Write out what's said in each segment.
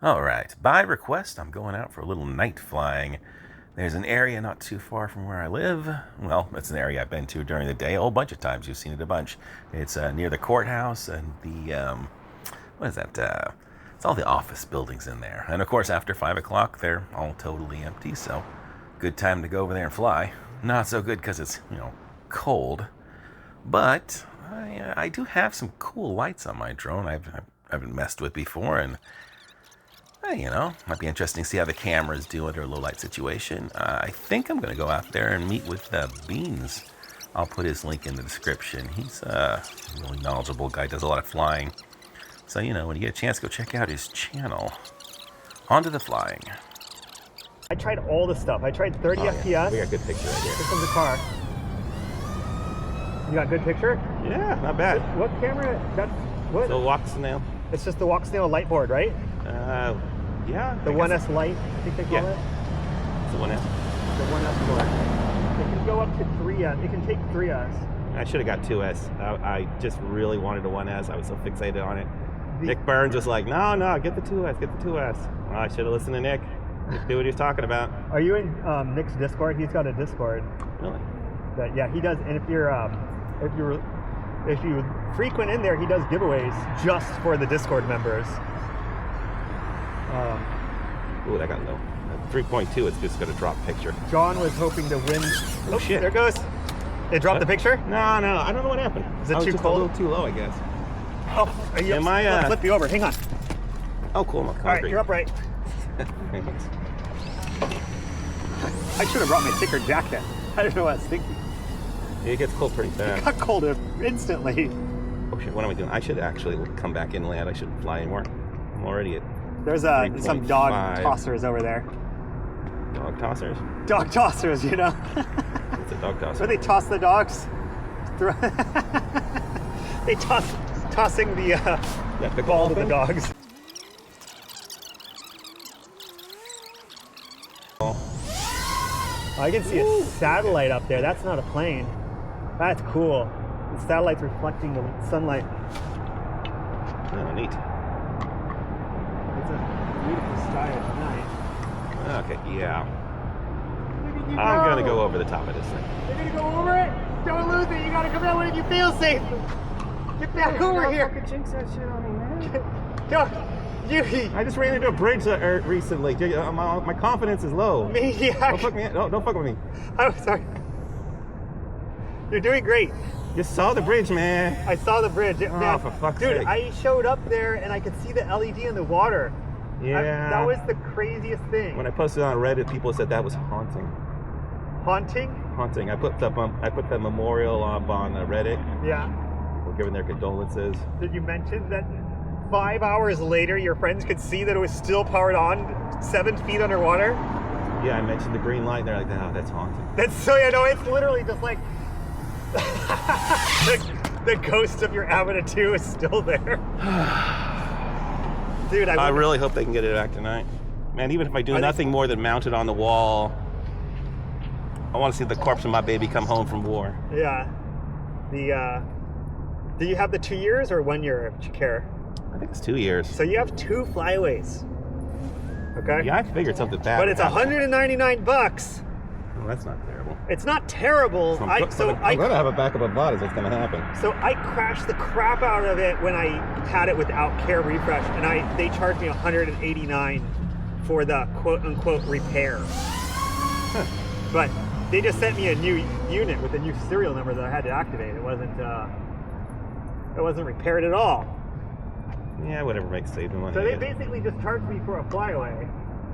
All right, by request, I'm going out for a little night flying. There's an area not too far from where I live. Well, it's an area I've been to during the day a whole bunch of times. You've seen it a bunch. It's near the courthouse and the, what is that? It's all the office buildings in there. And of course, after 5 o'clock, they're all totally empty, so good time to go over there and fly. Not so good because it's, cold. But I do have some cool lights on my drone I haven't messed with before, and might be interesting to see how the cameras do under a low light situation. I think I'm going to go out there and meet with Beans. I'll put his link in the description. He's a really knowledgeable guy, does a lot of flying. So, when you get a chance, go check out his channel. On to the flying. I tried all the stuff. I tried 30 FPS. Yeah. We got a good picture right here. Here comes the car. You got a good picture? Yeah, not bad. What camera? That's what? The walk snail. It's just the walk snail light board, right? Yeah. The 1S Lite, I think they call it? It's the 1S. The 1S board. It can go up to 3S. It can take 3S. I should have got 2S. I just really wanted a 1S. I was so fixated on it. Nick Burns was like, no, get the 2S, get the 2S. Well, I should have listened to Nick. Nick knew what he was talking about. Are you in Nick's Discord? He's got a Discord. Really? Yeah, he does. And if you frequent in there, he does giveaways just for the Discord members. Ooh, that got low. 3.2, it's just going to drop picture. John was hoping to win. Oh, shit. There it goes. It dropped the picture? No, I don't know what happened. Is it too cold? A little too low, I guess. Oh, are you Am I'll flip you over. Hang on. Oh, cool. All right, you're upright. I should have brought my thicker jacket. I don't know what I was thinking. It gets cold pretty fast. It got cold instantly. Oh shit, what am I doing? I should actually come back inland. I shouldn't fly anymore. I'm already at There's some dog tossers over there. Dog tossers? Dog tossers, It's a dog tosser. Where they toss the dogs? They tossing the ball to the dogs. I can see a satellite up there. That's not a plane. That's cool. The satellite's reflecting the sunlight. Oh, neat. It's a beautiful sky at night. Okay, yeah. I'm gonna go over the top of this thing. You're gonna go over it? Don't lose it. You gotta come out when you feel safe. Get back over here. Fucking jinx that shit on me, man. I just ran into a bridge recently. My confidence is low. Me? Yeah. Don't fuck with me. I'm sorry. You're doing great. Just saw the bridge, man. I saw the bridge. Man, for fuck's dude, sake. I showed up there and I could see the LED in the water. Yeah. That was the craziest thing. When I posted on Reddit, people said that was haunting. Haunting? Haunting. I put the memorial up on Reddit. Yeah. People giving their condolences. Did you mention that 5 hours later your friends could see that it was still powered on 7 feet underwater? Yeah, I mentioned the green light and they're like, no, that's haunting. That's so, it's literally just like the ghost of your Avid 2 is still there. Dude, I really hope they can get it back tonight. Man, even if I do nothing more than mount it on the wall, I want to see the corpse of my baby come home from war. Yeah. Do you have the 2 years or 1 year of care? I think it's 2 years. So you have 2 flyaways. Okay? Yeah, I figured something bad. But it's $199. Well, that's not terrible. It's not terrible. I'm gonna have a backup of VOD is what's gonna happen. So I crashed the crap out of it when I had it without care refresh, and they charged me $189 for the quote unquote repair. Huh. But they just sent me a new unit with a new serial number that I had to activate. It wasn't repaired at all. Yeah, whatever makes saving money. So they basically just charged me for a flyaway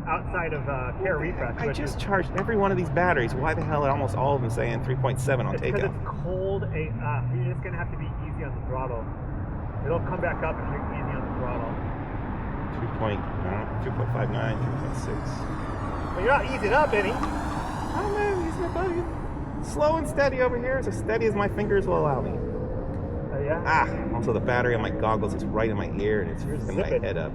outside of care refresh. I just charged every one of these batteries. Why the hell are almost all of them saying 3.7 on takeoff? Because it's cold AF. You're just gonna have to be easy on the throttle. It'll come back up if you're easy on the throttle. 2.59, 3.6. But you're not easing up any. Oh man, he's my buddy. Slow and steady over here, as steady as my fingers will allow me. Yeah. Also the battery on my goggles is right in my ear and it's in my head up.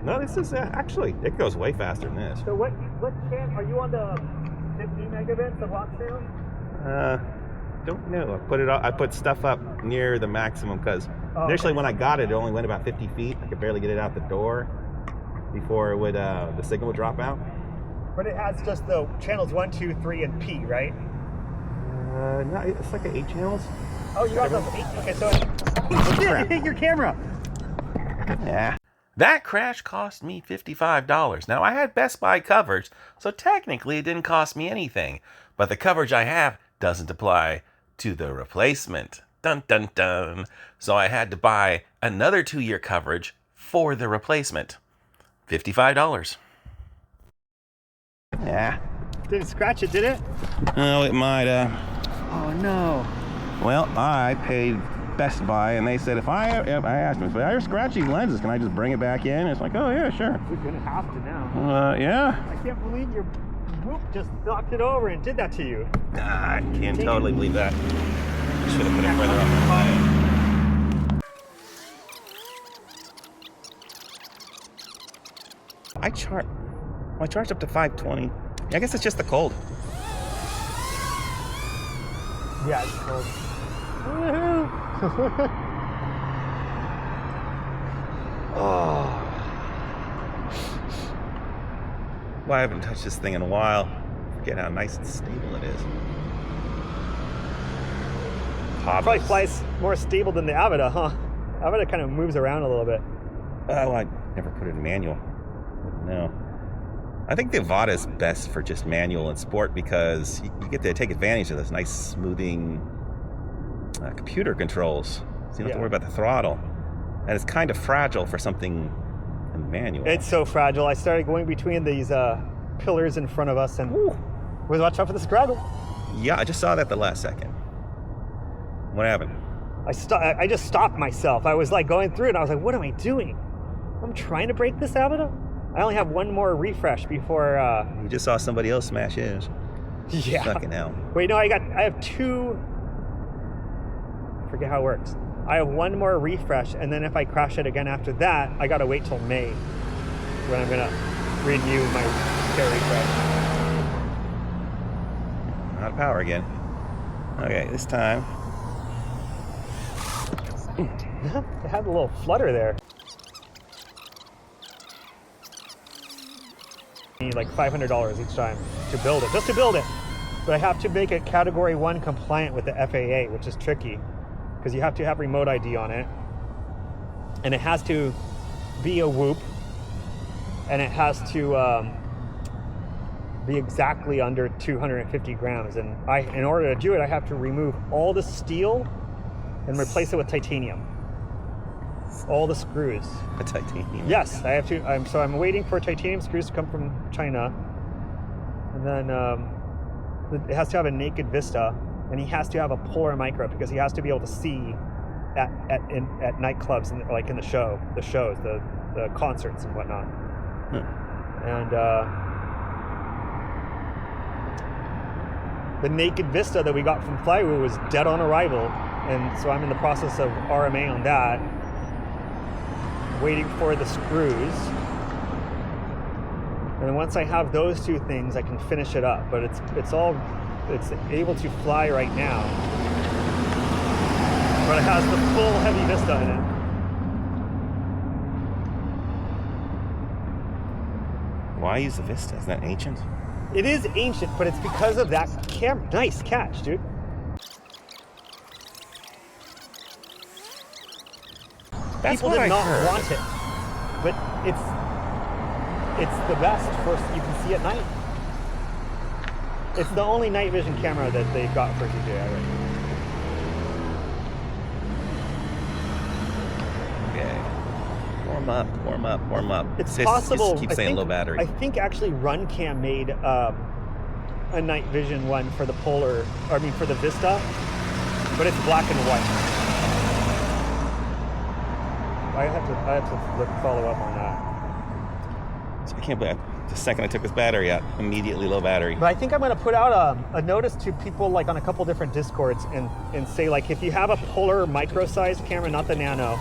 No, this is actually, it goes way faster than this. So what channel, are you on the 50 megabits of lockdown? Don't know. I put stuff up near the maximum because initially when I got it, it only went about 50 feet. I could could barely get it out the door before it would the signal would drop out. But it has just the channels 1, 2, 3, and P, right? No, it's like 8 channels. Oh, you got those 8? Okay, so it hit your camera. Yeah. That crash cost me $55. Now, I had Best Buy coverage, so technically it didn't cost me anything. But the coverage I have doesn't apply to the replacement. Dun, dun, dun. So I had to buy another 2-year coverage for the replacement. $55. Yeah. Didn't scratch it, did it? Oh, it might have. Oh, no. Well, I paid Best Buy, and they said I asked them, if I scratch these lenses, can I just bring it back in? And it's like, oh yeah, sure. We're gonna have to now. Yeah. I can't believe your whoop just knocked it over and did that to you. I can't totally believe that. Should have put it further off my line. I charged up to 520. I guess it's just the cold. Yeah, it's cold. Woohoo! Oh. Well, I haven't touched this thing in a while. Forget how nice and stable it is. Probably flies more stable than the Avida, huh? Avida kind of moves around a little bit. Oh, I never put it in manual. No. I think the Avada is best for just manual and sport because you get to take advantage of those nice smoothing computer controls. So you don't have to worry about the throttle. And it's kind of fragile for something in manual. It's so fragile. I started going between these pillars in front of us and watch out for the scraggle. Yeah, I just saw that the last second. What happened? I just stopped myself. I was like going through it and I was like, what am I doing? I'm trying to break this Avida? I only have one more refresh before You just saw somebody else smash his. Yeah. Fucking hell. Wait, no, I have 2. I forget how it works. I have one more refresh, and then if I crash it again after that, I gotta wait till May when I'm gonna renew my care refresh. Out of power again. Okay, this time. It had a little flutter there. Need like $500 each time to build it, just to build it. But I have to make it Category 1 compliant with the FAA, which is tricky because you have to have remote ID on it, and it has to be a whoop, and it has to be exactly under 250 grams. And in order to do it, I have to remove all the steel and replace it with titanium. All the screws. A titanium. Yes, I have to. So I'm waiting for titanium screws to come from China, and then it has to have a naked vista, and he has to have a polar micro because he has to be able to see at nightclubs and like in the shows, the concerts and whatnot. And the naked vista that we got from Flywoo was dead on arrival, and so I'm in the process of RMA on that. Waiting for the screws, and then once I have those 2 things, I can finish it up. But it's able to fly right now, but it has the full heavy vista in it. Why use the Vista? Is that ancient? It is ancient, but it's because of that camera. Nice catch, dude. That's People what did I not heard. want it, but it's the best for you can see at night. It's the only night vision camera that they've got for DJI right now. Okay. Warm up. It's This possible. keeps saying low battery. I think actually RunCam made a night vision one for the Polar, for the Vista, but it's black and white. I have to follow up on that. So I can't believe the second I took this battery out, immediately low battery. But I think I'm going to put out a notice to people like on a couple different Discords and say like if you have a Polar micro-sized camera, not the Nano,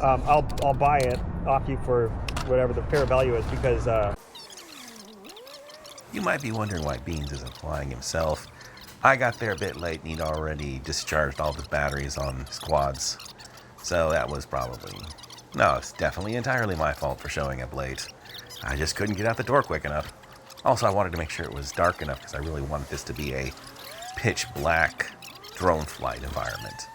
I'll buy it off you for whatever the fair value is because. You might be wondering why Beans isn't flying himself. I got there a bit late and he'd already discharged all of his batteries on his quads. So that was probably No, it's definitely entirely my fault for showing up late. I just couldn't get out the door quick enough. Also, I wanted to make sure it was dark enough because I really wanted this to be a pitch black drone flight environment.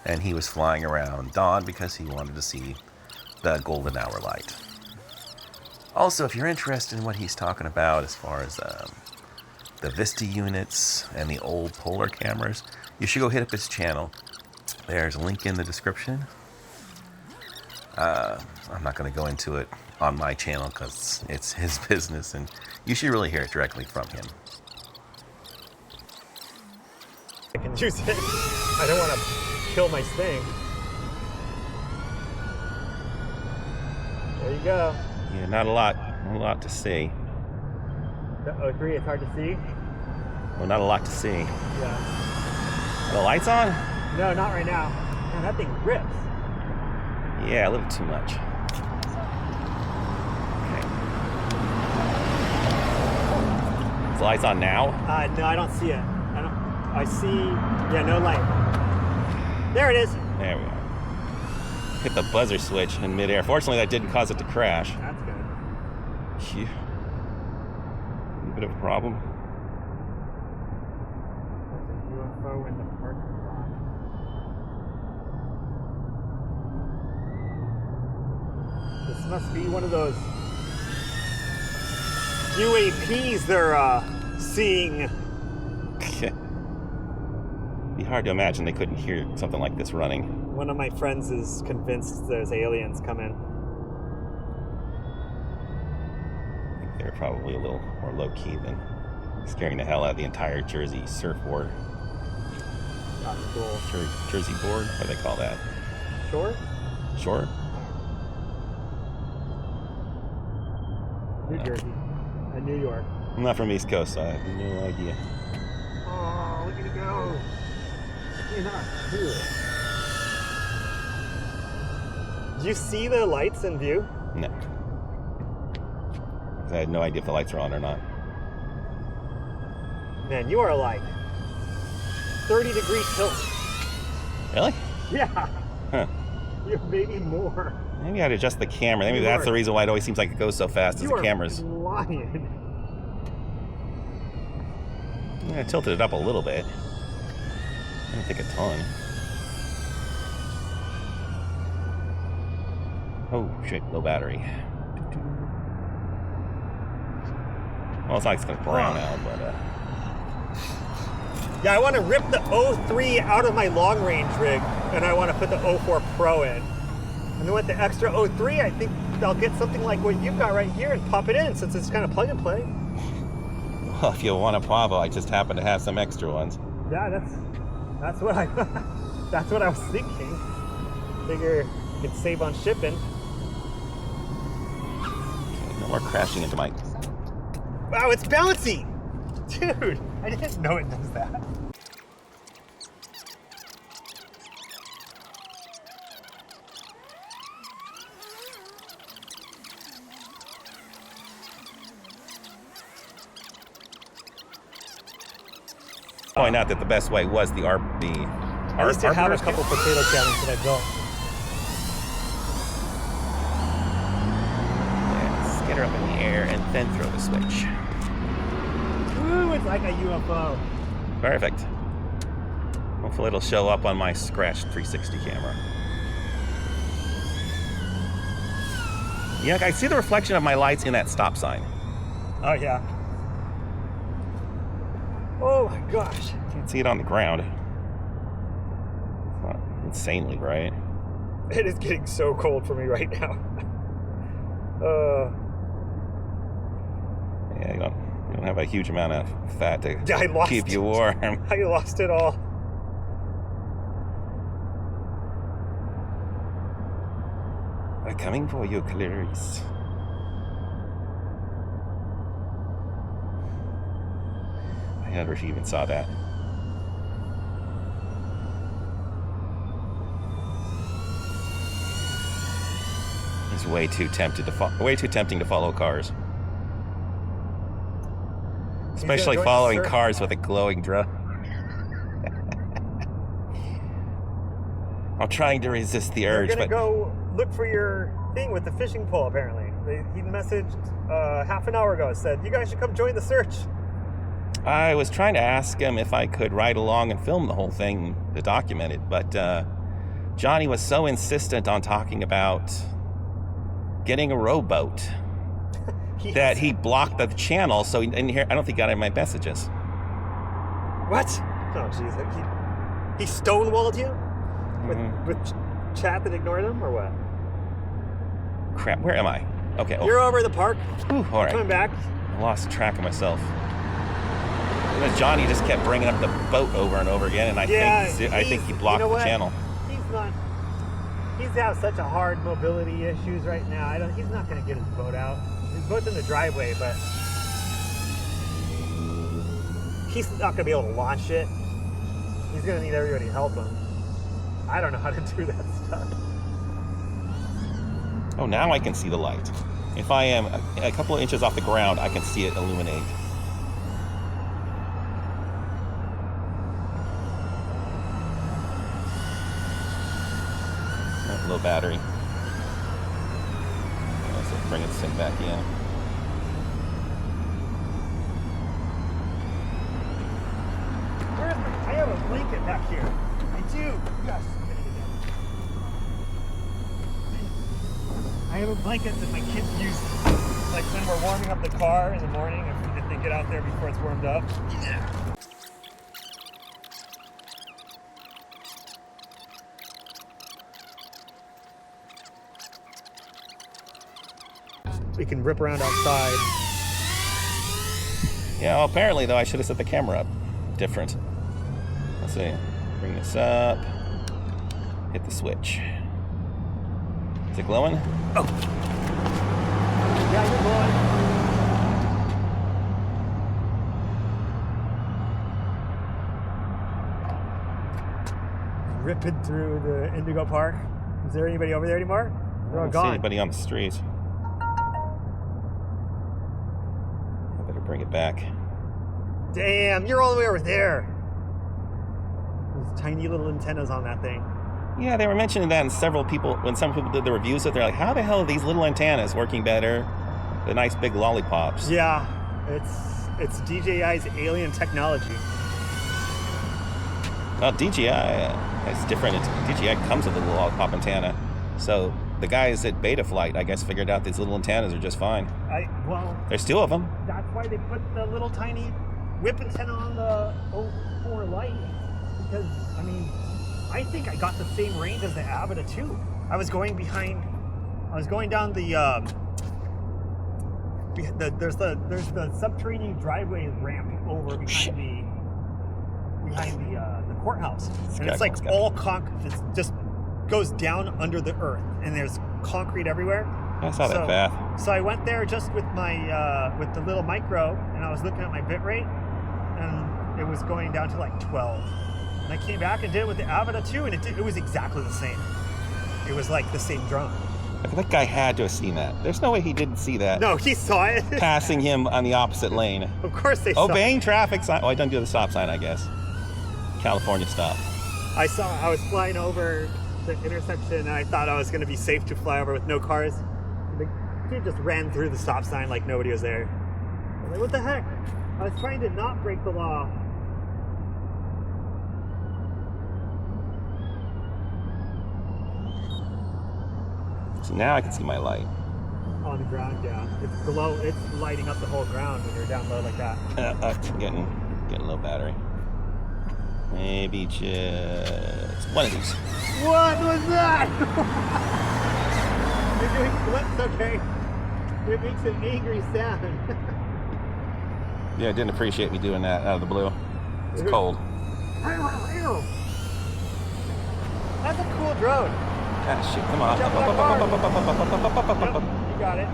And he was flying around dawn because he wanted to see the golden hour light. Also, if you're interested in what he's talking about as far as the Vista units and the old polar cameras, you should go hit up his channel. There's a link in the description. I'm not going to go into it on my channel because it's his business, and you should really hear it directly from him. I can use it. I don't want to kill my thing. There you go. Yeah, not a lot to see. The O3, it's hard to see. Well, not a lot to see. Yeah. The lights on? No, not right now. Man, that thing rips. Yeah, a little too much. Okay. Is the lights on now? No, I don't see it. I see, yeah, no light. There it is. There we are. Hit the buzzer switch in midair. Fortunately, that didn't cause it to crash. That's good. Phew. A bit of a problem. There's a UFO in the parking lot. This must be one of those UAPs they're seeing. Be hard to imagine they couldn't hear something like this running. One of my friends is convinced there's aliens coming. I think they're probably a little more low-key than scaring the hell out of the entire Jersey surfboard. That's cool. Jersey board? What do they call that? Shore? Shore? New Jersey. And New York. I'm not from East Coast, so I have no idea. Oh, look at it go. You're not cool. Do you see the lights in view? No. 'Cause I had no idea if the lights were on or not. Man, you are like 30-degree tilt. Really? Yeah. Huh. You're maybe more. Maybe I'd adjust the camera. Maybe You that's are- the reason why it always seems like it goes so fast as You the are camera's. flying. I tilted it up a little bit. I don't think a ton. Oh shit, low battery. Well, it's not like it's gonna brown out, but Yeah, I want to rip the 03 out of my long range rig, and I want to put the 04 Pro in. And then with the extra 03, I think I'll get something like what you've got right here and pop it in, since it's kind of plug and play. well, if you want a Pavo, I just happen to have some extra ones. Yeah, that's what I that's what I was thinking. Figure you could save on shipping. Okay, no more crashing into my. Wow, it's bouncy, dude! I didn't know it does that. Point out that the best way was the I used to have a couple potato cannons that I built. Yeah, get her up in the air and then throw the switch. Ooh, it's like a UFO. Perfect. Hopefully it'll show up on my scratched 360 camera. Yeah, I see the reflection of my lights in that stop sign. Oh yeah. Oh my gosh. Can't see it on the ground. It's not insanely bright. It is getting so cold for me right now. Yeah, you don't have a huge amount of fat to Yeah, I lost keep you warm. I lost it all. We're coming for you, Clarice. I never even saw that. It's way too tempting to follow cars. Especially join the following circle. cars with a glowing drone. I'm trying to resist the urge, We're gonna but go look for your thing with the fishing pole, apparently. He messaged half an hour ago, said, you guys should come join the search. I was trying to ask him if I could ride along and film the whole thing to document it, but Johnny was so insistent on talking about getting a rowboat that he blocked the channel, so he didn't hear. I don't think he got any of my messages. What? Oh, jeez. He stonewalled you? With chat that ignored him, or what? Crap, where am I? Okay. Oh. You're over at the park. Ooh, all right. Coming back. I lost track of myself. And Johnny just kept bringing up the boat over and over again, and I think he blocked the channel. He's got such a hard mobility issues right now. He's not going to get his boat out. His boat's in the driveway, but he's not going to be able to launch it. He's going to need everybody to help him. I don't know how to do that stuff. Oh, now I can see the light. If I am a couple of inches off the ground, I can see it illuminate. Low battery. Let's bring this thing back in. I have a blanket back here. I do. Yes. I have a blanket that my kids use, like when we're warming up the car in the morning, if they get out there before it's warmed up. Yeah. We can rip around outside. Yeah, well, apparently, though, I should have set the camera up different. Let's see. Bring this up. Hit the switch. Is it glowing? Oh! Yeah, you're glowing. Ripping through the Indigo Park. Is there anybody over there anymore? They're all gone. I don't see anybody on the street. I better bring it back. Damn, you're all the way over there. Those tiny little antennas on that thing. Yeah, they were mentioning that in some people did the reviews of it, they're like, how the hell are these little antennas working better than nice big lollipops? Yeah, it's DJI's alien technology. Well, DJI, it's different. DJI comes with a little lollipop antenna. So the guys at Betaflight, I guess, figured out these little antennas are just fine. There's two of them. That's why they put the little tiny whip antenna on the 04 light. Because, I mean, I think I got the same range as the Avata 2. I was going down there's the subterranean driveway ramp over behind the courthouse, and it's like all concrete. It just goes down under the earth, and there's concrete everywhere. I saw that path. So I went there just with my with the little micro, and I was looking at my bit rate, and it was going down to like 12. And I came back and did it with the Avata 2, and it was exactly the same. It was like the same drone. That guy had to have seen that. There's no way he didn't see that. No, he saw it. Passing him on the opposite lane. Of course they saw it. Obeying traffic sign. Oh, I didn't do the stop sign, I guess. California stop. I was flying over the intersection, and I thought I was going to be safe to fly over with no cars. The dude just ran through the stop sign like nobody was there. I was like, what the heck? I was trying to not break the law. So now I can see my light. On the ground, yeah. It's lighting up the whole ground when you're down low like that. Getting low battery. Maybe just one of these. What was that? You're doing flips, okay? It makes an angry sound. Yeah, I didn't appreciate me doing that out of the blue. It's cold. That's a cool drone. Ah, shit, come on. Yep, you got it.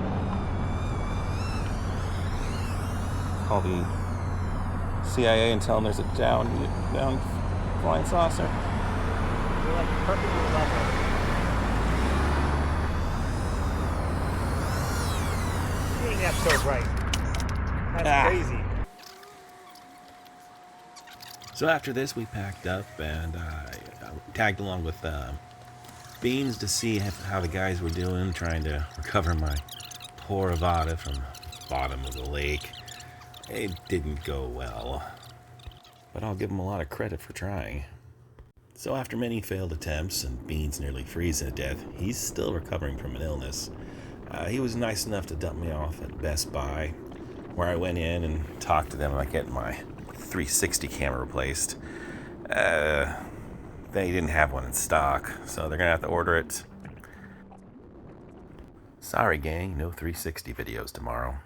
Call the CIA and tell them there's a down flying saucer. You're like perfectly level. Dang, that's so bright. That's crazy. So after this, we packed up and I tagged along with Beans to see how the guys were doing, trying to recover my poor Avata from the bottom of the lake. It didn't go well, but I'll give them a lot of credit for trying. So after many failed attempts and Beans nearly freezing to death, he's still recovering from an illness. He was nice enough to dump me off at Best Buy, where I went in and talked to them about getting my 360 camera replaced. They didn't have one in stock, so they're gonna have to order it. Sorry gang, no 360 videos tomorrow.